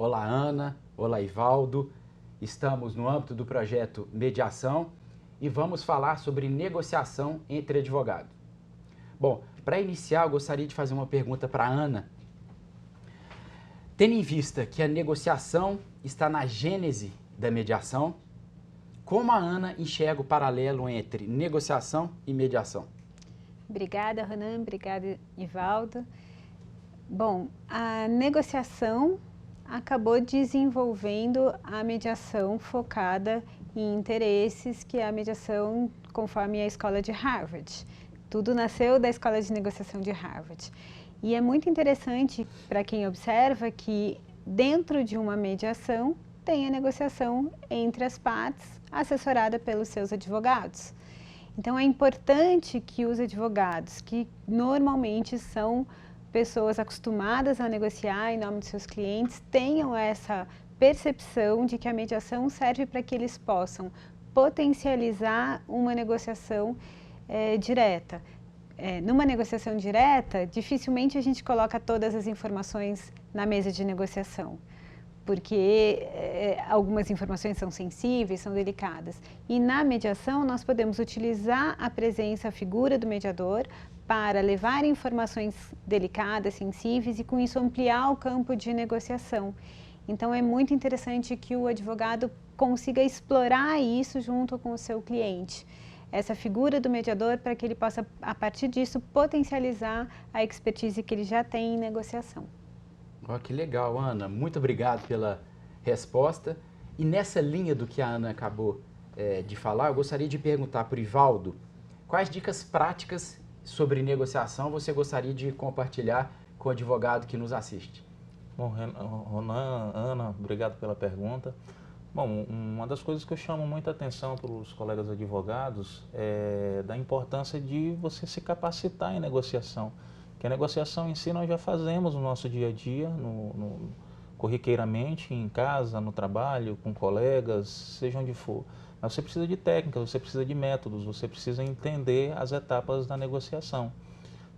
Olá, Ana. Olá, Ivaldo. Estamos no âmbito do projeto Mediação e vamos falar sobre negociação entre advogados. Bom, para iniciar, eu gostaria de fazer uma pergunta para a Ana. Tendo em vista que a negociação está na gênese da mediação, como a Ana enxerga o paralelo entre negociação e mediação? Obrigada, Ronan. Obrigada, Ivaldo. Bom, a negociação acabou desenvolvendo a mediação focada em interesses, que é a mediação conforme a escola de Harvard. Tudo nasceu da escola de negociação de Harvard. E é muito interessante para quem observa que dentro de uma mediação tem a negociação entre as partes, assessorada pelos seus advogados. Então é importante que os advogados, que normalmente são pessoas acostumadas a negociar em nome de seus clientes, tenham essa percepção de que a mediação serve para que eles possam potencializar uma negociação direta. Numa negociação direta, dificilmente a gente coloca todas as informações na mesa de negociação, porque algumas informações são sensíveis, são delicadas. E na mediação nós podemos utilizar a presença, a figura do mediador para levar informações delicadas, sensíveis e com isso ampliar o campo de negociação. Então é muito interessante que o advogado consiga explorar isso junto com o seu cliente. Essa figura do mediador para que ele possa, a partir disso, potencializar a expertise que ele já tem em negociação. Oh, que legal, Ana. Muito obrigado pela resposta. E nessa linha do que a Ana acabou de falar, eu gostaria de perguntar para o Ivaldo quais dicas práticas sobre negociação você gostaria de compartilhar com o advogado que nos assiste. Bom, Ronan, Ana, obrigado pela pergunta. Bom, uma das coisas que eu chamo muita atenção para os colegas advogados é da importância de você se capacitar em negociação. Que a negociação em si nós já fazemos no nosso dia a dia, corriqueiramente, em casa, no trabalho, com colegas, seja onde for. Mas você precisa de técnicas, você precisa de métodos, você precisa entender as etapas da negociação.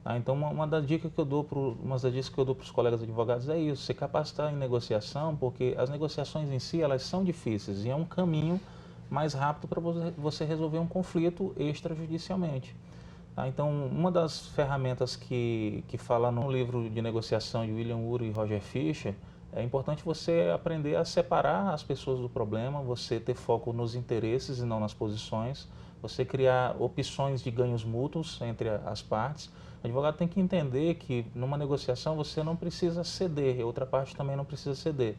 Tá? Então, uma das dicas que eu dou para os colegas advogados é isso, se capacitar em negociação, porque as negociações em si, elas são difíceis e é um caminho mais rápido para você resolver um conflito extrajudicialmente. Tá? Então, uma das ferramentas que fala no livro de negociação de William Ury e Roger Fisher, é importante você aprender a separar as pessoas do problema, você ter foco nos interesses e não nas posições, você criar opções de ganhos mútuos entre as partes. O advogado tem que entender que numa negociação você não precisa ceder, e a outra parte também não precisa ceder,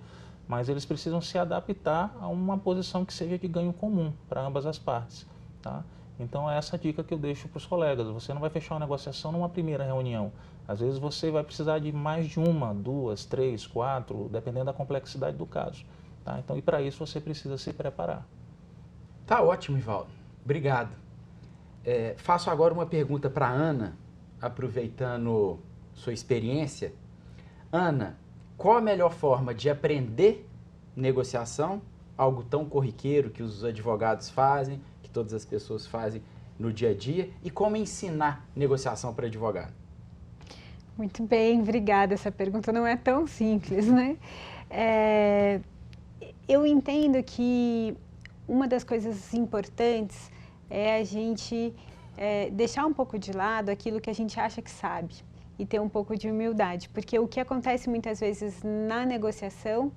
mas eles precisam se adaptar a uma posição que seja de ganho comum para ambas as partes. Tá? Então é essa dica que eu deixo para os colegas. Você não vai fechar uma negociação numa primeira reunião. Às vezes você vai precisar de mais de uma, duas, três, quatro, dependendo da complexidade do caso. Tá? Então, e para isso você precisa se preparar. Tá ótimo, Ivaldo. Obrigado. Faço agora uma pergunta para a Ana, aproveitando sua experiência. Ana, qual a melhor forma de aprender negociação, algo tão corriqueiro que os advogados fazem, que todas as pessoas fazem no dia a dia, e como ensinar negociação para advogado? Muito bem, obrigada. Essa pergunta não é tão simples, né? Eu entendo que uma das coisas importantes é a gente deixar um pouco de lado aquilo que a gente acha que sabe e ter um pouco de humildade, porque o que acontece muitas vezes na negociação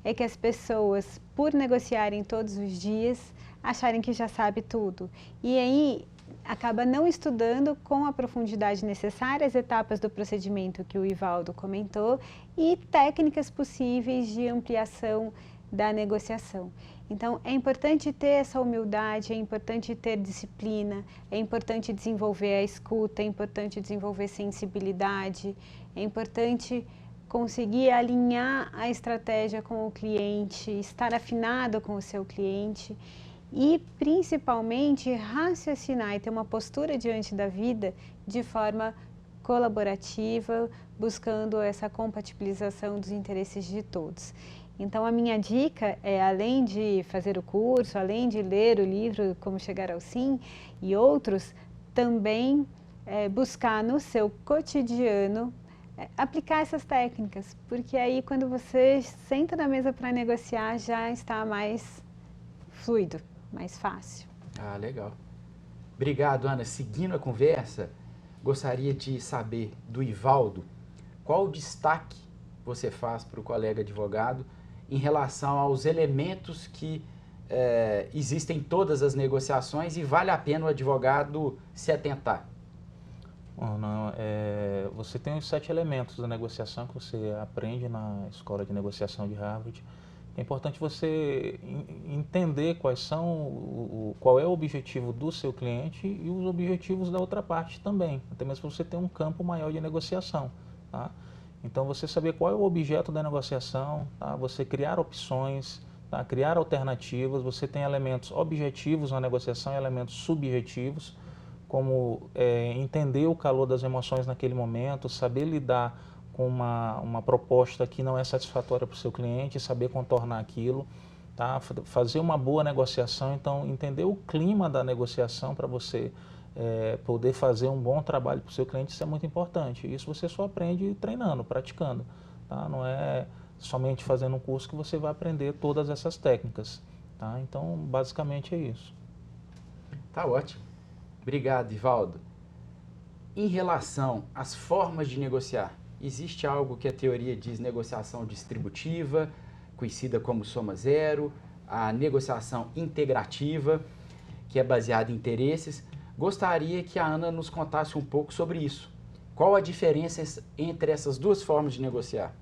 é que as pessoas, por negociarem todos os dias, acharem que já sabe tudo. E aí acaba não estudando com a profundidade necessária as etapas do procedimento que o Ivaldo comentou e técnicas possíveis de ampliação da negociação. Então, é importante ter essa humildade, é importante ter disciplina, é importante desenvolver a escuta, é importante desenvolver sensibilidade, é importante conseguir alinhar a estratégia com o cliente, estar afinado com o seu cliente e, principalmente, raciocinar e ter uma postura diante da vida de forma colaborativa, buscando essa compatibilização dos interesses de todos. Então, a minha dica é, além de fazer o curso, além de ler o livro Como Chegar ao Sim e outros, também buscar no seu cotidiano aplicar essas técnicas, porque aí quando você senta na mesa para negociar já está mais fluido, mais fácil. Ah, legal. Obrigado, Ana. Seguindo a conversa, gostaria de saber do Ivaldo, qual o destaque você faz para o colega advogado em relação aos elementos que existem em todas as negociações e vale a pena o advogado se atentar? Você tem os 7 elementos da negociação que você aprende na Escola de Negociação de Harvard. É importante você entender qual é o objetivo do seu cliente e os objetivos da outra parte também, até mesmo para você ter um campo maior de negociação. Tá? Então, você saber qual é o objeto da negociação, tá? Você criar opções, tá? Criar alternativas, você tem elementos objetivos na negociação e elementos subjetivos, como entender o calor das emoções naquele momento, saber lidar com uma proposta que não é satisfatória para o seu cliente, saber contornar aquilo, tá? Fazer uma boa negociação, então entender o clima da negociação para você poder fazer um bom trabalho para o seu cliente, isso é muito importante. Isso você só aprende treinando, praticando, tá? Não é somente fazendo um curso que você vai aprender todas essas técnicas, tá? Então, basicamente é isso. Tá ótimo. Obrigado, Ivaldo. Em relação às formas de negociar, existe algo que a teoria diz negociação distributiva, conhecida como soma zero, a negociação integrativa, que é baseada em interesses. Gostaria que a Ana nos contasse um pouco sobre isso. Qual a diferença entre essas duas formas de negociar?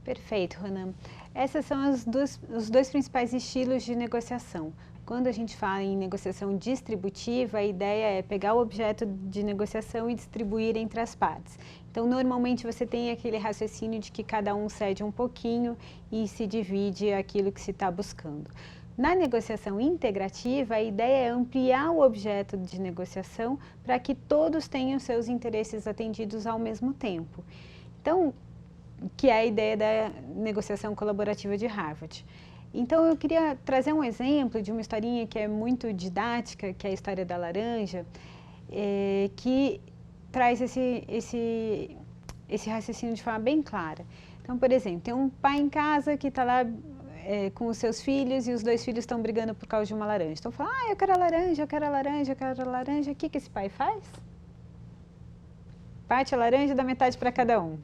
Perfeito, Ronan. Esses são os dois principais estilos de negociação. Quando a gente fala em negociação distributiva, a ideia é pegar o objeto de negociação e distribuir entre as partes. Então, normalmente você tem aquele raciocínio de que cada um cede um pouquinho e se divide aquilo que se está buscando. Na negociação integrativa, a ideia é ampliar o objeto de negociação para que todos tenham seus interesses atendidos ao mesmo tempo. Então, que é a ideia da negociação colaborativa de Harvard. Então, eu queria trazer um exemplo de uma historinha que é muito didática, que é a história da laranja, que traz esse raciocínio de forma bem clara. Então, por exemplo, tem um pai em casa que está lá com os seus filhos e os 2 filhos estão brigando por causa de uma laranja. Então, fala, eu quero a laranja, eu quero a laranja, eu quero a laranja. O que esse pai faz? Parte a laranja e dá metade para cada um.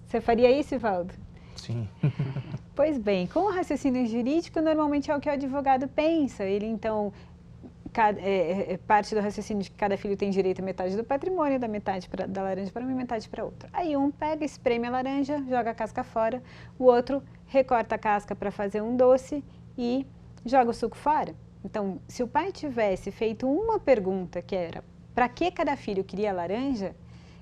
Você faria isso, Ivaldo? Sim. Pois bem, com o raciocínio jurídico, normalmente é o que o advogado pensa. Ele, então, parte do raciocínio de que cada filho tem direito a metade do patrimônio, da metade da laranja para uma e metade para outra. Aí um pega, espreme a laranja, joga a casca fora, o outro recorta a casca para fazer um doce e joga o suco fora. Então, se o pai tivesse feito uma pergunta que era para que cada filho queria laranja,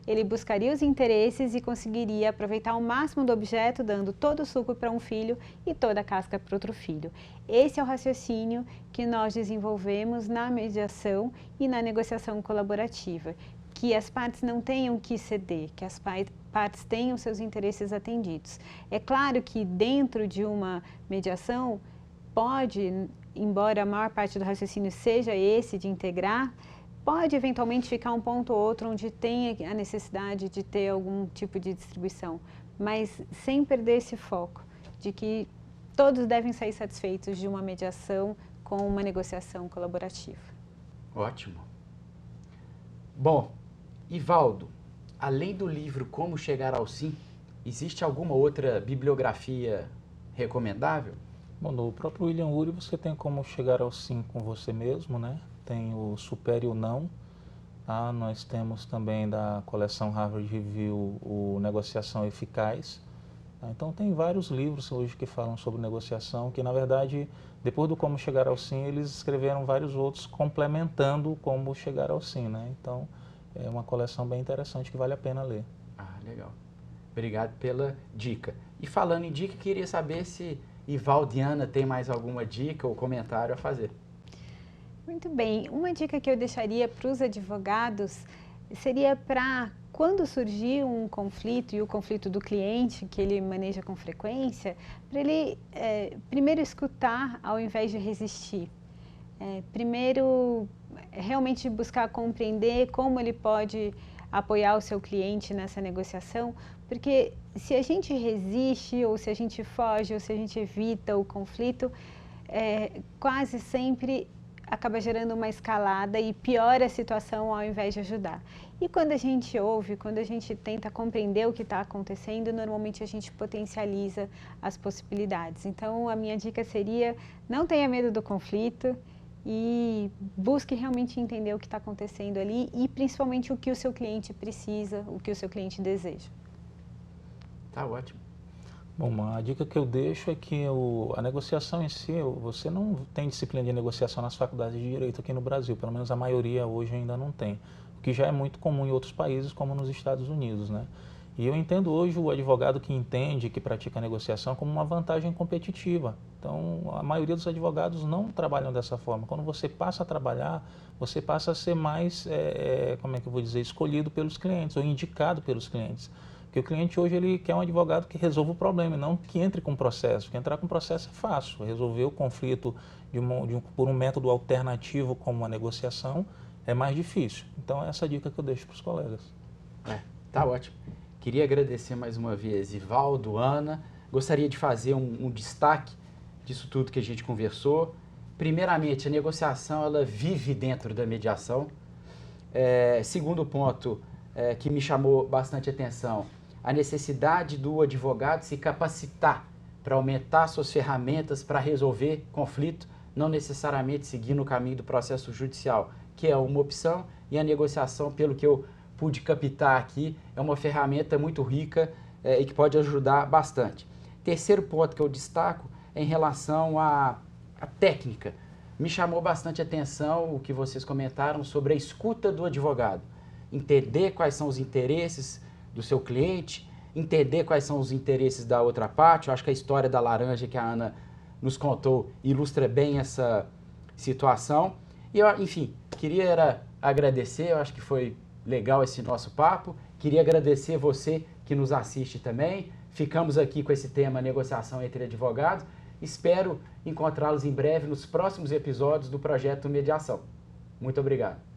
ele buscaria os interesses e conseguiria aproveitar o máximo do objeto, dando todo o suco para um filho e toda a casca para outro filho. Esse é o raciocínio que nós desenvolvemos na mediação e na negociação colaborativa, que as partes não tenham que ceder, que as partes tenham seus interesses atendidos. É claro que dentro de uma mediação pode, embora a maior parte do raciocínio seja esse de integrar, pode eventualmente ficar um ponto ou outro onde tenha a necessidade de ter algum tipo de distribuição, mas sem perder esse foco de que todos devem sair satisfeitos de uma mediação com uma negociação colaborativa. Ótimo. Bom, Ivaldo, além do livro Como Chegar ao Sim, existe alguma outra bibliografia recomendável? Bom, no próprio William Ury você tem Como Chegar ao Sim com Você Mesmo, né? Tem o Supere o Não, tá? Nós temos também da coleção Harvard Review o Negociação Eficaz. Tá? Então tem vários livros hoje que falam sobre negociação, que na verdade, depois do Como Chegar ao Sim, eles escreveram vários outros complementando Como Chegar ao Sim, né? Então é uma coleção bem interessante que vale a pena ler. Ah, legal. Obrigado pela dica. E falando em dica, queria saber se Ivaldo e Ana tem mais alguma dica ou comentário a fazer. Muito bem, uma dica que eu deixaria para os advogados seria para quando surgir um conflito e o conflito do cliente que ele maneja com frequência, para ele primeiro escutar ao invés de resistir. Primeiro, realmente buscar compreender como ele pode apoiar o seu cliente nessa negociação, porque se a gente resiste, ou se a gente foge, ou se a gente evita o conflito, quase sempre acaba gerando uma escalada e piora a situação ao invés de ajudar. E quando a gente ouve, quando a gente tenta compreender o que está acontecendo, normalmente a gente potencializa as possibilidades. Então, a minha dica seria: não tenha medo do conflito e busque realmente entender o que está acontecendo ali e principalmente o que o seu cliente precisa, o que o seu cliente deseja. Tá ótimo. Bom, a dica que eu deixo é que a negociação em si, você não tem disciplina de negociação nas faculdades de Direito aqui no Brasil, pelo menos a maioria hoje ainda não tem, o que já é muito comum em outros países, como nos Estados Unidos, né? E eu entendo hoje o advogado que entende, que pratica a negociação como uma vantagem competitiva. Então, a maioria dos advogados não trabalham dessa forma. Quando você passa a trabalhar, você passa a ser mais, como é que eu vou dizer, escolhido pelos clientes ou indicado pelos clientes. Porque o cliente hoje ele quer um advogado que resolva o problema, não que entre com processo. Porque entrar com processo é fácil. Resolver o conflito por um método alternativo como a negociação é mais difícil. Então, essa é a dica que eu deixo para os colegas. Tá ótimo. Queria agradecer mais uma vez Ivaldo, Ana. Gostaria de fazer um destaque disso tudo que a gente conversou. Primeiramente, a negociação ela vive dentro da mediação. Segundo ponto que me chamou bastante atenção, a necessidade do advogado se capacitar para aumentar suas ferramentas para resolver conflito, não necessariamente seguir no caminho do processo judicial, que é uma opção, e a negociação, pelo que eu pude captar aqui, é uma ferramenta muito rica e que pode ajudar bastante. Terceiro ponto que eu destaco é em relação à técnica. Me chamou bastante atenção o que vocês comentaram sobre a escuta do advogado. Entender quais são os interesses do seu cliente, entender quais são os interesses da outra parte. Eu acho que a história da laranja que a Ana nos contou ilustra bem essa situação. E eu, enfim, queria agradecer, eu acho que foi legal esse nosso papo. Queria agradecer você que nos assiste também. Ficamos aqui com esse tema negociação entre advogados. Espero encontrá-los em breve nos próximos episódios do Projeto Mediação. Muito obrigado.